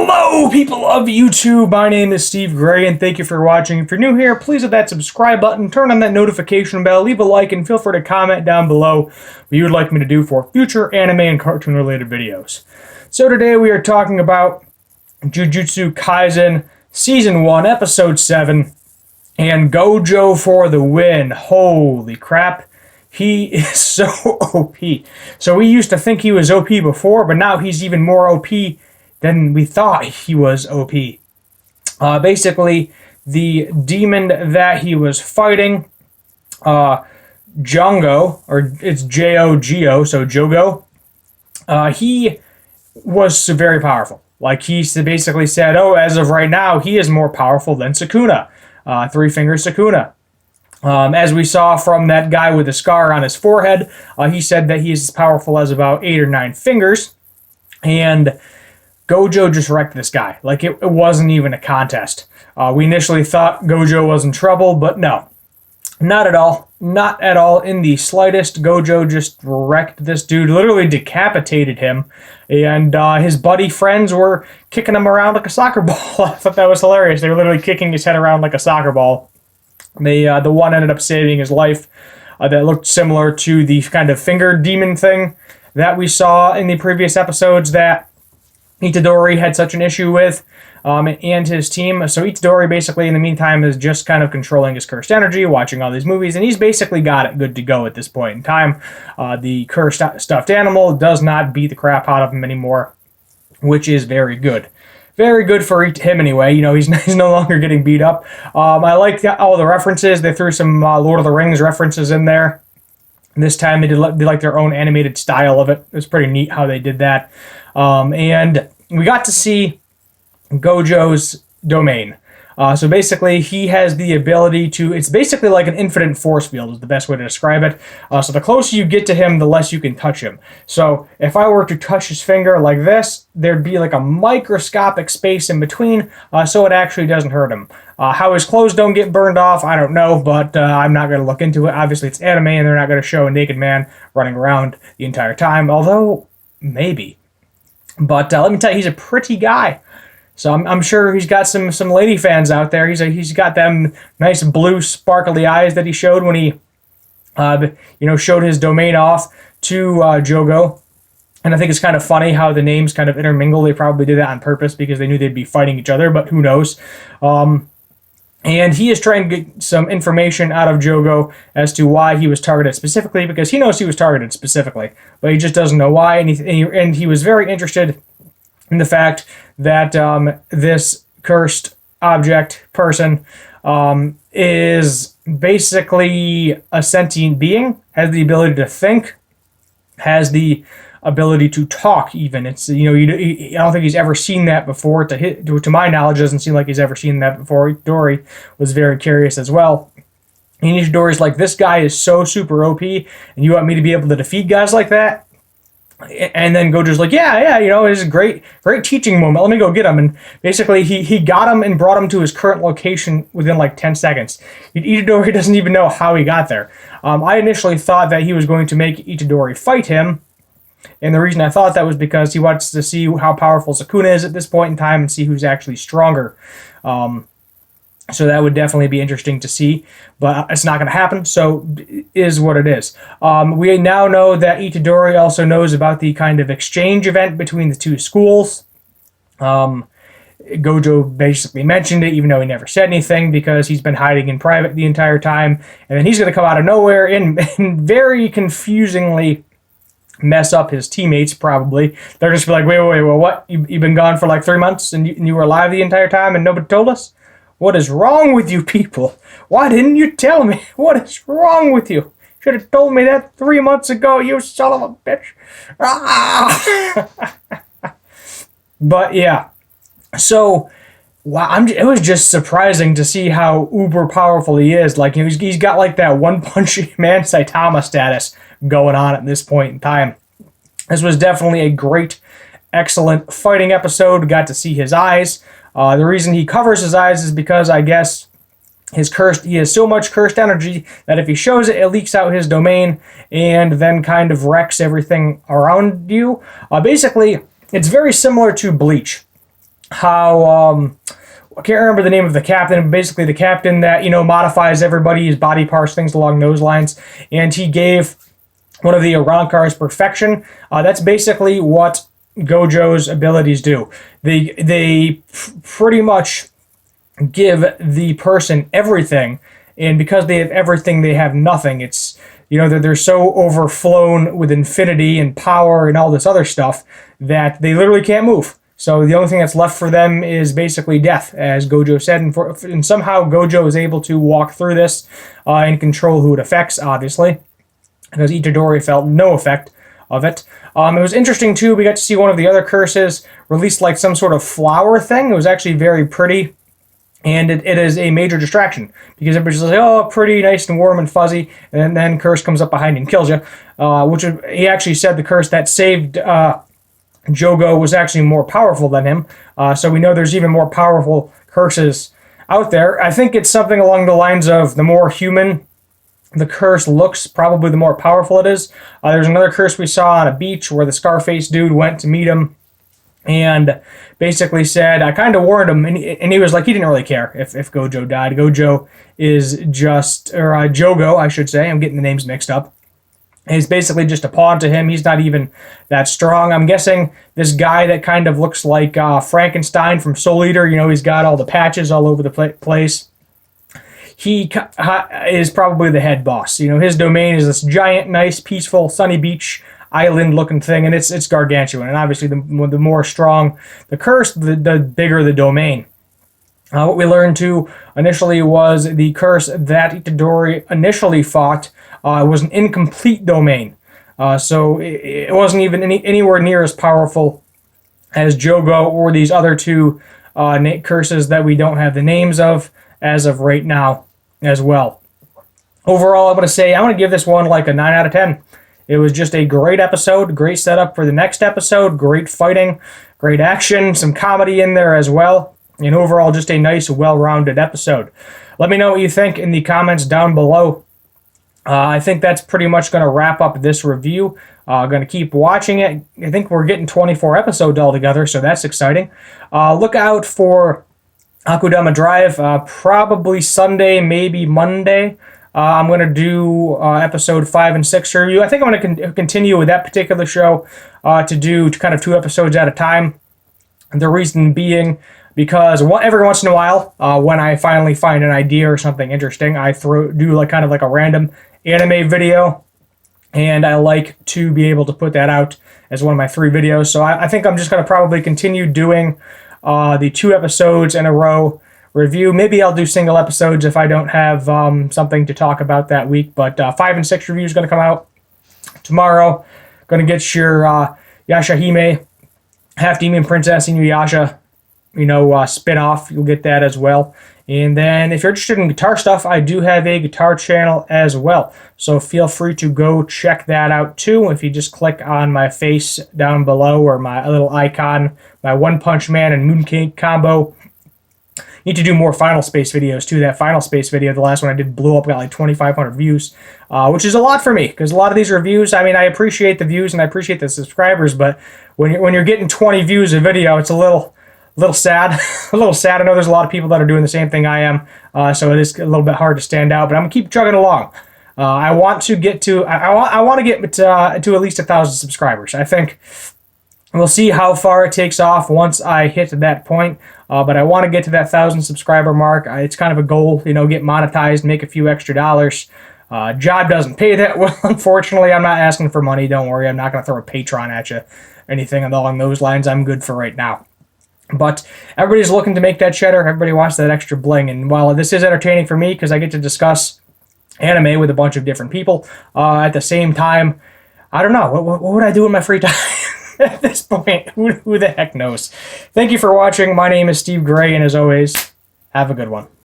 Hello, people of YouTube. My name is Steve Gray, and thank you for watching. If you're new here, please hit that subscribe button, turn on that notification bell, leave a like, and feel free to comment down below what you would like me to do for future anime and cartoon-related videos. So today we are talking about Jujutsu Kaisen Season 1, Episode 7, and Gojo for the win. Holy crap. He is so OP. So we used to think he was OP before, but now he's even more OP than we thought he was OP. Basically, the demon that he was fighting, Jongo, or it's J-O-G-O, so Jogo, he was very powerful. Like, he basically said, oh, as of right now, he is more powerful than Sukuna, Three-Finger Sukuna. As we saw from that guy with the scar on his forehead, he said that he's as powerful as about 8 or 9 fingers, and Gojo just wrecked this guy. Like, it wasn't even a contest. We initially thought Gojo was in trouble, but no. Not at all. Not at all in the slightest. Gojo just wrecked this dude, literally decapitated him, and his buddy friends were kicking him around like a soccer ball. I thought that was hilarious. They were literally kicking his head around like a soccer ball. The one ended up saving his life. That looked similar to the kind of finger demon thing that we saw in the previous episodes that Itadori had such an issue with, and his team. So Itadori basically in the meantime is just kind of controlling his cursed energy, watching all these movies, and he's basically got it good to go at this point in time. The cursed stuffed animal does not beat the crap out of him anymore, which is very good. Very good for him anyway. You know, he's no longer getting beat up. I like all the references. They threw some Lord of the Rings references in there. And this time they did like their own animated style of it. It was pretty neat how they did that. And we got to see Gojo's domain. So basically, he has the ability to... It's basically like an infinite force field is the best way to describe it. So the closer you get to him, the less you can touch him. So if I were to touch his finger like this, there'd be like a microscopic space in between, so it actually doesn't hurt him. How his clothes don't get burned off, I don't know, but I'm not going to look into it. Obviously, it's anime, and they're not going to show a naked man running around the entire time, although maybe. But let me tell you, he's a pretty guy. So I'm sure he's got some lady fans out there. He's got them nice blue sparkly eyes that he showed when he showed his domain off to Jogo. And I think it's kind of funny how the names kind of intermingle. They probably did that on purpose because they knew they'd be fighting each other, but who knows. And he is trying to get some information out of Jogo as to why he was targeted specifically, because he knows he was targeted specifically, but he just doesn't know why. And he was very interested in the fact that this cursed object person is basically a sentient being, has the ability to think, has the ability to talk even. It's, I don't think he's ever seen that before. To my knowledge, it doesn't seem like he's ever seen that before. Itadori was very curious as well. And Itadori's like, this guy is so super OP, and you want me to be able to defeat guys like that? And then Gojo's like, yeah, it's a great teaching moment. Let me go get him. And basically, he got him and brought him to his current location within like 10 seconds. Itadori doesn't even know how he got there. I initially thought that he was going to make Itadori fight him. And the reason I thought that was because he wants to see how powerful Sukuna is at this point in time and see who's actually stronger. So that would definitely be interesting to see, but it's not going to happen, so it is what it is. We now know that Itadori also knows about the kind of exchange event between the two schools. Gojo basically mentioned it, even though he never said anything, because he's been hiding in private the entire time, and then he's going to come out of nowhere and very confusingly mess up his teammates, probably. They're just be like, wait, well, what? You've been gone for like 3 months, and you were alive the entire time, and nobody told us? What is wrong with you people? Why didn't you tell me? What is wrong with you? Should have told me that 3 months ago, you son of a bitch. Ah! But yeah. So, wow, it was just surprising to see how uber powerful he is. Like, he's got like that One Punch Man Saitama status going on at this point in time. This was definitely a great, excellent fighting episode. Got to see his eyes. The reason he covers his eyes is because I guess he has so much cursed energy that if he shows it, it leaks out his domain and then kind of wrecks everything around you. Basically, it's very similar to Bleach. how I can't remember the name of the captain. Basically, the captain that modifies everybody's body parts, things along those lines, and he gave one of the Arankar's perfection. That's basically what Gojo's abilities do. They pretty much give the person everything, and because they have everything, they have nothing. It's they're so overflown with infinity and power and all this other stuff that they literally can't move. So the only thing that's left for them is basically death, as Gojo said, and somehow Gojo is able to walk through this and control who it affects, obviously, because Itadori felt no effect of it. It was interesting, too. We got to see one of the other curses released like some sort of flower thing. It was actually very pretty, and it is a major distraction because everybody's like, oh, pretty, nice and warm and fuzzy, and then curse comes up behind you and kills you, which he actually said the curse that saved Jogo was actually more powerful than him. So we know there's even more powerful curses out there. I think it's something along the lines of the more human the curse looks, probably the more powerful it is. There's another curse we saw on a beach where the Scarface dude went to meet him and basically said, I kind of warned him, and he was like, he didn't really care if Gojo died. Gojo is just, or Jogo, I should say. I'm getting the names mixed up. He's basically just a pawn to him. He's not even that strong. I'm guessing this guy that kind of looks like Frankenstein from Soul Eater, he's got all the patches all over the place. He is probably the head boss. His domain is this giant, nice, peaceful, sunny beach island-looking thing, and it's gargantuan. And obviously, the more strong the curse, the bigger the domain. What we learned, too, initially was the curse that Itadori initially fought was an incomplete domain. So it wasn't even anywhere near as powerful as Jogo or these other two curses that we don't have the names of as of right now as well. Overall, I'm going to give this one like a 9 out of 10. It was just a great episode, great setup for the next episode, great fighting, great action, some comedy in there as well. And overall, just a nice, well-rounded episode. Let me know what you think in the comments down below. I think that's pretty much going to wrap up this review. Going to keep watching it. I think we're getting 24 episodes altogether, so that's exciting. Look out for Akudama Drive, probably Sunday, maybe Monday. I'm going to do episode 5 and 6 review. I think I'm going to continue with that particular show to do kind of 2 episodes at a time. The reason being, because every once in a while, when I finally find an idea or something interesting, I do like kind of like a random anime video, and I like to be able to put that out as one of my 3 videos. So I think I'm just going to probably continue doing the 2 episodes in a row review. Maybe I'll do single episodes if I don't have something to talk about that week. But 5 and 6 review is going to come out tomorrow. Going to get your Yashahime, Half Demon Princess Inuyasha, spin-off. You'll get that as well. And then if you're interested in guitar stuff, I do have a guitar channel as well. So feel free to go check that out too. If you just click on my face down below or my little icon, my One Punch Man and Mooncake combo. Need to do more Final Space videos too. That Final Space video, the last one I did, blew up, got like 2,500 views, which is a lot for me because a lot of these reviews, I appreciate the views and I appreciate the subscribers, but when you're getting 20 views a video, it's a little sad. A little sad. I know there's a lot of people that are doing the same thing I am, so it is a little bit hard to stand out, but I'm gonna keep chugging along. I want to get to at least 1,000 subscribers. I think we'll see how far it takes off once I hit that point. But I want to get to that 1,000 subscriber mark. It's kind of a goal, get monetized, make a few extra dollars. Job doesn't pay that well, unfortunately. I'm not asking for money. Don't worry. I'm not going to throw a Patreon at you. Anything along those lines. I'm good for right now. But everybody's looking to make that cheddar. Everybody wants that extra bling. And while this is entertaining for me because I get to discuss anime with a bunch of different people, at the same time, I don't know. What would I do in my free time? At this point, who the heck knows? Thank you for watching. My name is Steve Gray, and as always, have a good one.